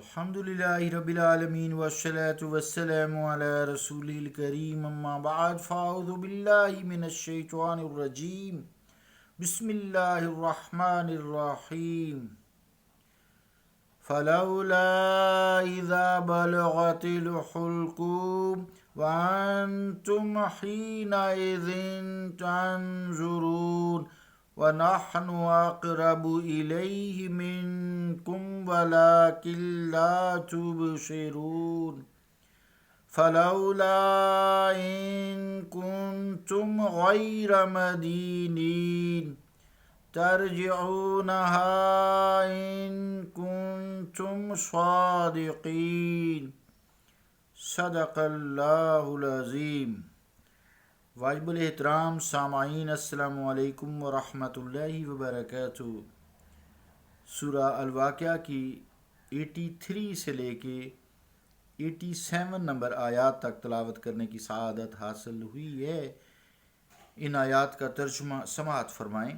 الحمدللہ رب العالمین والصلاة والسلام علی رسول الکریم اما بعد فاعوذ باللہ من الشیطان الرجیم بسم اللہ الرحمن الرحیم فلولا اذا بلغت الحلقوم وانتم حینئذ تنظرون وَنَحْنُ أَقْرَبُ إِلَيْهِ مِنْكُمْ وَلَكِنْ لَا تُبْصِرُونَ فَلَوْلَا إِن كُنتُمْ غَيْرَ مَدِينِينَ تَرْجِعُونَهَا إِن كُنتُمْ صَادِقِينَ صدق اللہ العظیم۔ واجب الاحترام سامعین، السلام علیکم ورحمۃ اللہ وبرکاتہ۔ سورہ الواقعہ کی 83 سے لے کے 87 نمبر آیات تک تلاوت کرنے کی سعادت حاصل ہوئی ہے۔ ان آیات کا ترجمہ سماعت فرمائیں۔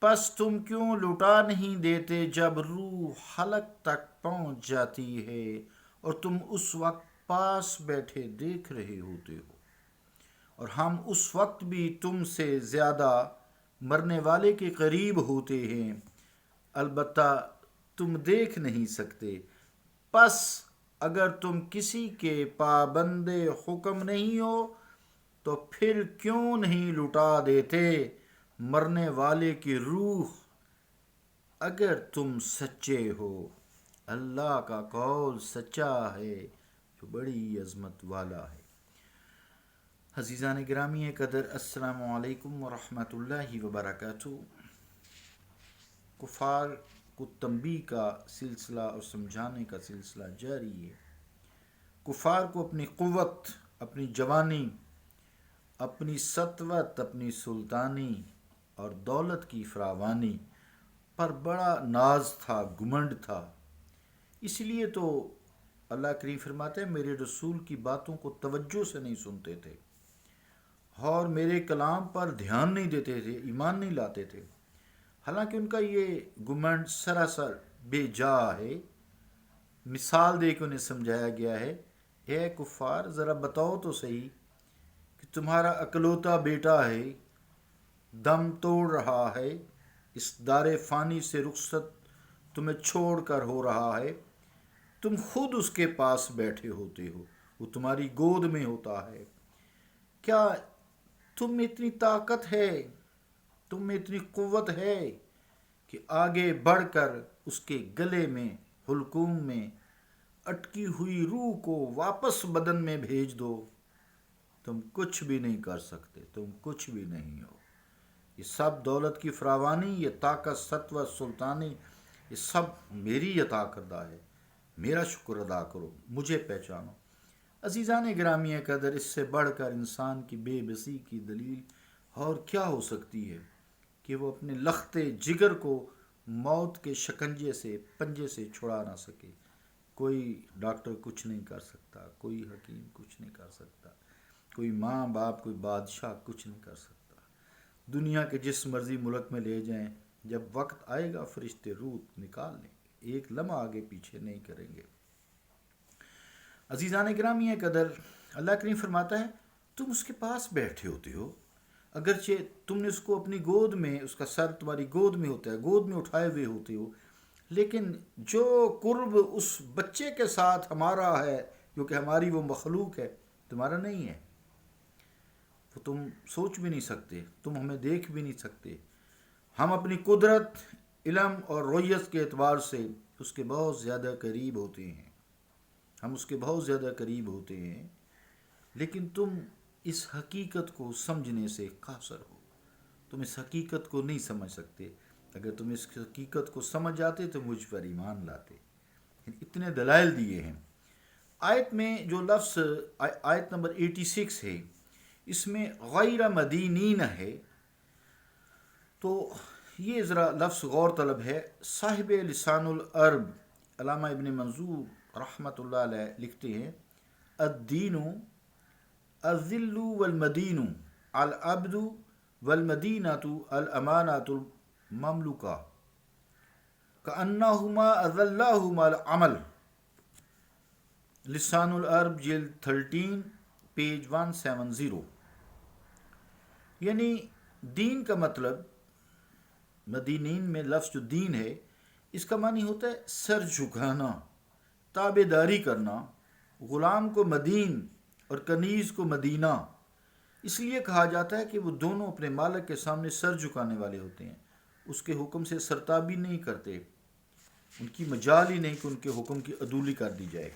پس تم کیوں لٹا نہیں دیتے جب روح حلق تک پہنچ جاتی ہے اور تم اس وقت پاس بیٹھے دیکھ رہے ہوتے ہو، اور ہم اس وقت بھی تم سے زیادہ مرنے والے کے قریب ہوتے ہیں، البتہ تم دیکھ نہیں سکتے۔ پس اگر تم کسی کے پابند حکم نہیں ہو تو پھر کیوں نہیں لٹا دیتے مرنے والے کی روح اگر تم سچے ہو۔ اللہ کا قول سچا ہے جو بڑی عظمت والا ہے۔ عزیزان گرامی قدر، السلام علیکم ورحمۃ اللہ وبرکاتہ۔ کفار کو تنبیہ کا سلسلہ اور سمجھانے کا سلسلہ جاری ہے۔ کفار کو اپنی قوت، اپنی جوانی، اپنی سطوت، اپنی سلطانی اور دولت کی فراوانی پر بڑا ناز تھا، گھمنڈ تھا۔ اس لیے تو اللہ کریم فرماتے ہیں میرے رسول کی باتوں کو توجہ سے نہیں سنتے تھے اور میرے کلام پر دھیان نہیں دیتے تھے، ایمان نہیں لاتے تھے، حالانکہ ان کا یہ گھمنڈ سراسر بے جا ہے۔ مثال دے کے انہیں سمجھایا گیا ہے، اے کفار ذرا بتاؤ تو صحیح کہ تمہارا اکلوتا بیٹا ہے، دم توڑ رہا ہے، اس دار فانی سے رخصت تمہیں چھوڑ کر ہو رہا ہے، تم خود اس کے پاس بیٹھے ہوتے ہو، وہ تمہاری گود میں ہوتا ہے، کیا تم میں اتنی طاقت ہے، تم میں اتنی قوت ہے کہ آگے بڑھ کر اس کے گلے میں، حلقوم میں اٹکی ہوئی روح کو واپس بدن میں بھیج دو؟ تم کچھ بھی نہیں کر سکتے، تم کچھ بھی نہیں ہو۔ یہ سب دولت کی فراوانی، یہ طاقت، سطوت، سلطانی، یہ سب میری عطا کردہ ہے۔ میرا شکر ادا کرو، مجھے پہچانو۔ عزیزان گرامی قدر، اس سے بڑھ کر انسان کی بے بسی کی دلیل اور کیا ہو سکتی ہے کہ وہ اپنے لخت جگر کو موت کے شکنجے سے، پنجے سے چھڑا نہ سکے۔ کوئی ڈاکٹر کچھ نہیں کر سکتا، کوئی حکیم کچھ نہیں کر سکتا، کوئی ماں باپ، کوئی بادشاہ کچھ نہیں کر سکتا۔ دنیا کے جس مرضی ملک میں لے جائیں، جب وقت آئے گا فرشتے روح نکال لیں گے، ایک لمحہ آگے پیچھے نہیں کریں گے۔ عزیزان گرامی قدر، اللہ کریم فرماتا ہے تم اس کے پاس بیٹھے ہوتے ہو، اگرچہ تم نے اس کو اپنی گود میں، اس کا سر تمہاری گود میں ہوتا ہے، گود میں اٹھائے ہوئے ہوتے ہو، لیکن جو قرب اس بچے کے ساتھ ہمارا ہے، جو کہ ہماری وہ مخلوق ہے، تمہارا نہیں ہے، وہ تم سوچ بھی نہیں سکتے، تم ہمیں دیکھ بھی نہیں سکتے۔ ہم اپنی قدرت، علم اور رویت کے اعتبار سے اس کے بہت زیادہ قریب ہوتے ہیں، ہم اس کے بہت زیادہ قریب ہوتے ہیں، لیکن تم اس حقیقت کو سمجھنے سے قاصر ہو، تم اس حقیقت کو نہیں سمجھ سکتے۔ اگر تم اس حقیقت کو سمجھ جاتے تو مجھ پر ایمان لاتے۔ اتنے دلائل دیے ہیں۔ آیت میں جو لفظ آیت نمبر 86 ہے، اس میں غیر مدینین ہے، تو یہ ذرا لفظ غور طلب ہے۔ صاحب لسان العرب علامہ ابن منظور رحمۃ اللہ علیہ لکھتے ہیں، الدین الذل والمدین العبد والمدینۃ الامانۃ المملوکہ۔ کأنہما اذلاہما العمل، لسان العرب جلد 13 پیج 170۔ یعنی دین کا مطلب، مدینین میں لفظ جو دین ہے اس کا معنی ہوتا ہے سر جھکانا، تابع داری کرنا، غلام کو مدین اور کنیز کو مدینہ۔ اس لیے کہا جاتا ہے کہ وہ دونوں اپنے مالک کے سامنے سر جھکانے والے ہوتے ہیں، اس کے حکم سے سرتابی نہیں کرتے، ان کی مجال ہی نہیں کہ ان کے حکم کی عدولی کر دی جائے۔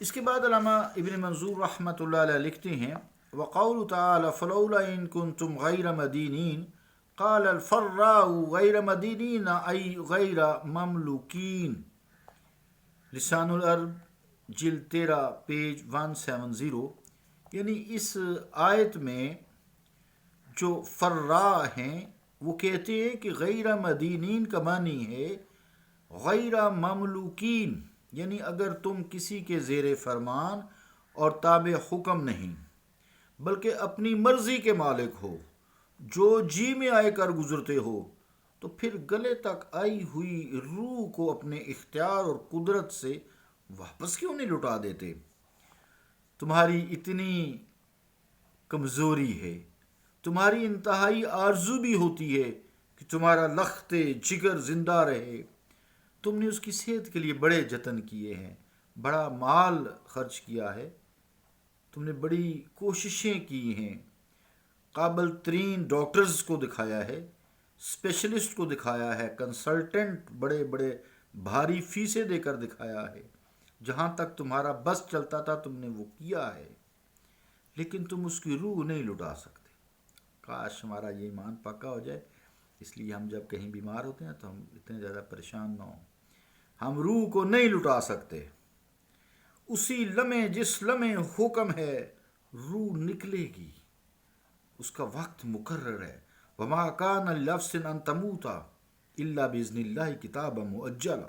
اس کے بعد علامہ ابن منظور رحمۃ اللہ علیہ لکھتے ہیں وقول تعالی فلولا ان کنتم غیر مدینین قال الفراء غیر مدینین ای غیر مملوکین، لسان العرب جلد 13 پیج 170۔ یعنی اس آیت میں جو فراء ہیں وہ کہتے ہیں کہ غیر مدینین کا معنی ہے غیر مملوکین، یعنی اگر تم کسی کے زیر فرمان اور تابع حکم نہیں بلکہ اپنی مرضی کے مالک ہو، جو جی میں آئے کر گزرتے ہو، تو پھر گلے تک آئی ہوئی روح کو اپنے اختیار اور قدرت سے واپس کیوں نہیں لٹا دیتے؟ تمہاری اتنی کمزوری ہے، تمہاری انتہائی آرزو بھی ہوتی ہے کہ تمہارا لخت جگر زندہ رہے، تم نے اس کی صحت کے لیے بڑے جتن کیے ہیں، بڑا مال خرچ کیا ہے، تم نے بڑی کوششیں کی ہیں، قابل ترین ڈاکٹرز کو دکھایا ہے، اسپیشلسٹ کو دکھایا ہے، کنسلٹنٹ بڑے بڑے بھاری فیسیں دے کر دکھایا ہے، جہاں تک تمہارا بس چلتا تھا تم نے وہ کیا ہے، لیکن تم اس کی روح نہیں لٹا سکتے۔ کاش ہمارا یہ ایمان پکا ہو جائے، اس لیے ہم جب کہیں بیمار ہوتے ہیں تو ہم اتنے زیادہ پریشان نہ ہوں۔ ہم روح کو نہیں لٹا سکتے، اسی لمحے جس لمحے حکم ہے روح نکلے گی، اس کا وقت مقرر ہے۔ وما کان لنفس ان تموت الا باذن اللہ کتابا مؤجلا،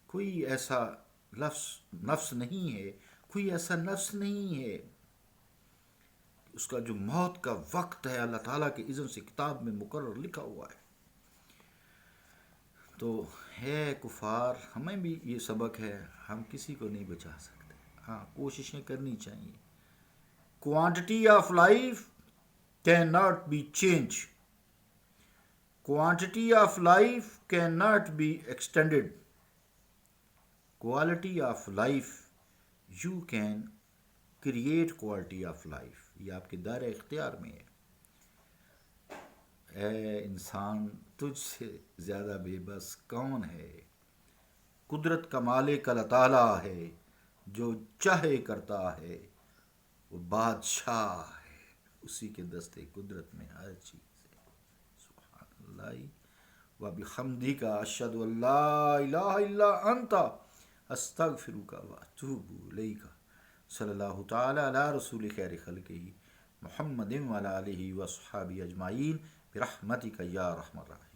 کوئی ایسا نفس نہیں ہے، کوئی ایسا نفس نہیں ہے، اس کا جو موت کا وقت ہے اللہ تعالیٰ کے اذن سے کتاب میں مقرر لکھا ہوا ہے۔ تو ہے کفار، ہمیں بھی یہ سبق ہے، ہم کسی کو نہیں بچا سکتے، ہاں کوششیں کرنی چاہیے۔ Quantity of life can not be change, quantity of life can not be extended, quality of life you can create quality of life, یہ آپ کے دائرہ اختیار میں ہے۔ اے انسان، تجھ سے زیادہ بے بس کون ہے؟ قدرت کا مالک اللہ تعالیٰ ہے، جو چاہے کرتا ہے، وہ بادشاہ ہے، اسی کے دستے قدرت میں ہر چیز ہے۔ سبحان اللہ و بحمدک اشہد ان لا الہ الا انت استغفرک و اتوب الیک۔ صلی اللہ تعالی علی رسول خیر خلقہ محمد وعلی آلہ واصحابہ اجمعین برحمتک یا ارحم الراحمین۔